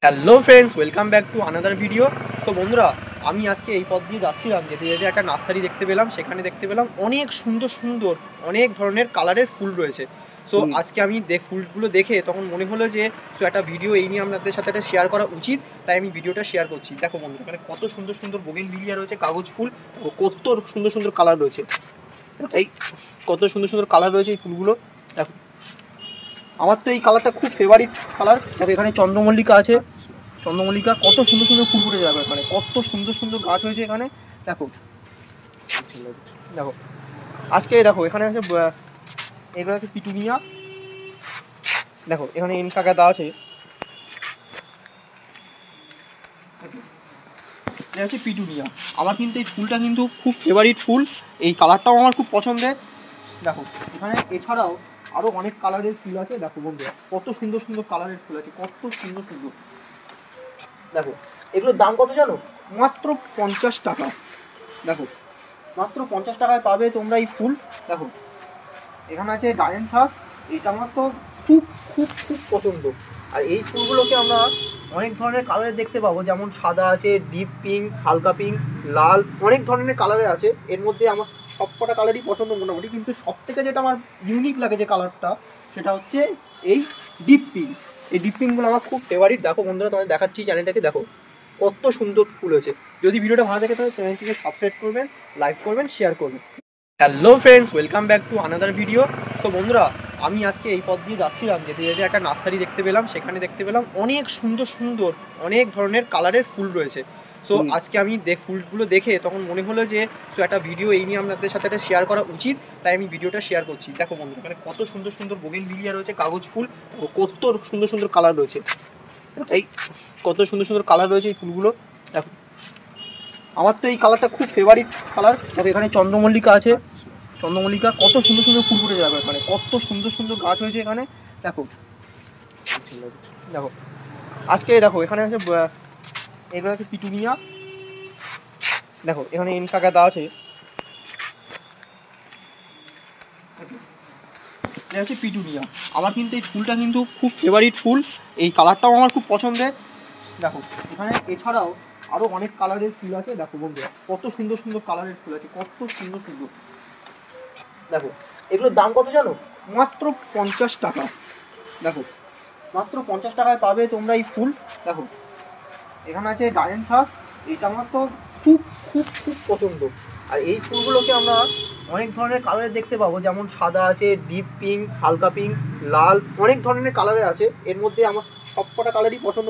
Hello friends, welcome back to another video. তো বন্ধুরা, আমি আজকে এই পথ দিয়ে যাচ্ছিলাম, যেতে যেতে একটা নার্সারি দেখতে পেলাম। সেখানে দেখতে পেলাম অনেক সুন্দর সুন্দর অনেক ধরনের কালারের ফুল রয়েছে। সো আজকে আমি ফুলগুলো দেখে তখন মনে হলো যে একটা ভিডিও এই নিয়ে আপনাদের সাথে একটা শেয়ার করা উচিত, তাই আমি ভিডিওটা শেয়ার করছি। দেখো বন্ধু, এখানে কত সুন্দর সুন্দর বোগেনভিলিয়া রয়েছে, কাগজ ফুল, কত সুন্দর সুন্দর কালার রয়েছে। এই কত সুন্দর সুন্দর কালার রয়েছে এই ফুলগুলো। দেখো, আমার তো এই কালারটা খুব ফেভারিট কালার। দেখো, এখানে চন্দ্রমল্লিকা আছে, চন্দ্রমল্লিকা কত সুন্দর সুন্দর ফুল ফুটে যাবে এখানে, কত সুন্দর সুন্দর গাছ হয়েছে এখানে। দেখো দেখো আজকে দেখো এখানে আছে এগুলো আছে পিটুনিয়া। দেখো এখানে ইনকা গাঁদা আছে, এটা হচ্ছে পিটুনিয়া। আমার কিন্তু এই ফুলটা কিন্তু খুব ফেভারিট ফুল, এই কালারটাও আমার খুব পছন্দের। দেখো এখানে এছাড়াও আরও অনেক কালারের ফুল আছে। দেখো বন্ধুরা, কত সুন্দর সুন্দর কালারের ফুল আছে, কত সুন্দর সুন্দর। দেখো এগুলোর দাম কত জানো? মাত্র 50 টাকা। দেখো মাত্র 50 টাকায় পাবে তোমরা এই ফুল। দেখো এখানে আছে ডায়েন্থাস, এটা আমার তো খুব খুব খুব পছন্দ। আর এই ফুলগুলোকে আমরা অনেক ধরনের কালারে দেখতে পাবো, যেমন সাদা আছে, ডিপ পিঙ্ক, হালকা পিঙ্ক, লাল, অনেক ধরনের কালারে আছে। এর মধ্যে আমার সব কটা কালারই পছন্দ মোটামুটি, কিন্তু সব থেকে যেটা আমার ইউনিক লাগে যে কালারটা, সেটা হচ্ছে এই ডিপ পিঙ্ক। এই ডিপ পিঙ্কগুলো আমার খুব ফেভারিট। দেখো বন্ধুরা, তোমাদের দেখাচ্ছি, চ্যানেলটাকে দেখো কত সুন্দর ফুল হয়েছে। যদি ভিডিওটা ভালো থাকে তাহলে চ্যানেলটিকে সাবস্ক্রাইব করবেন, লাইক করবেন, শেয়ার করবেন। Hello friends, welcome back to another video. তো বন্ধুরা, আমি আজকে এই পথ দিয়ে যাচ্ছিলাম, যেতে যেতে একটা নার্সারি দেখতে পেলাম। সেখানে দেখতে পেলাম অনেক সুন্দর সুন্দর অনেক ধরনের কালারের ফুল রয়েছে। সো আজকে আমি ফুলগুলো দেখে তখন মনে হলো যে একটা ভিডিও এই নিয়ে আপনাদের সাথে একটা শেয়ার করা উচিত, তাই আমি ভিডিওটা শেয়ার করছি। দেখো বন্ধু, এখানে কত সুন্দর সুন্দর বোগেনভিলিয়া রয়েছে, কাগজ ফুল, কত সুন্দর সুন্দর কালার রয়েছে। এই কত সুন্দর সুন্দর কালার রয়েছে এই ফুলগুলো। দেখো আমার তো এই কালারটা খুব ফেভারিট কালার। দেখো এখানে চন্দ্রমল্লিকা আছে, চন্দ্রমল্লিকা কত সুন্দর সুন্দর ফুল ফুটে যাবে এখানে, কত সুন্দর সুন্দর গাছ হয়েছে এখানে। দেখো দেখো আজকে দেখো এখানে আছে এগুলো আছে পিটুনিয়া। দেখো এখানে ইনকা গাঁদা আছে, এটা হচ্ছে পিটুনিয়া। আমার কিন্তু এই ফুলটা কিন্তু খুব ফেভারিট ফুল, এই কালারটাও আমার খুব পছন্দের। দেখো এখানে এছাড়াও আরও অনেক কালারের ফুল আছে। দেখো বন্ধুরা, কত সুন্দর সুন্দর কালারের ফুল আছে, কত সুন্দর সুন্দর। দেখো এগুলোর দাম কত জানো? মাত্র 50 টাকা। দেখো মাত্র 50 টাকায় পাবে তোমরা এই ফুল। দেখো এখানে আছে ডায়েন্থাস, এটা আমার তো খুব খুব খুব পছন্দ। আর এই ফুলগুলোকে আমরা অনেক ধরনের কালারে দেখতে পাবো, যেমন সাদা আছে, ডিপ পিঙ্ক, হালকা পিঙ্ক, লাল, অনেক ধরনের কালারে আছে। এর মধ্যে আমার সব কটা কালারই পছন্দ।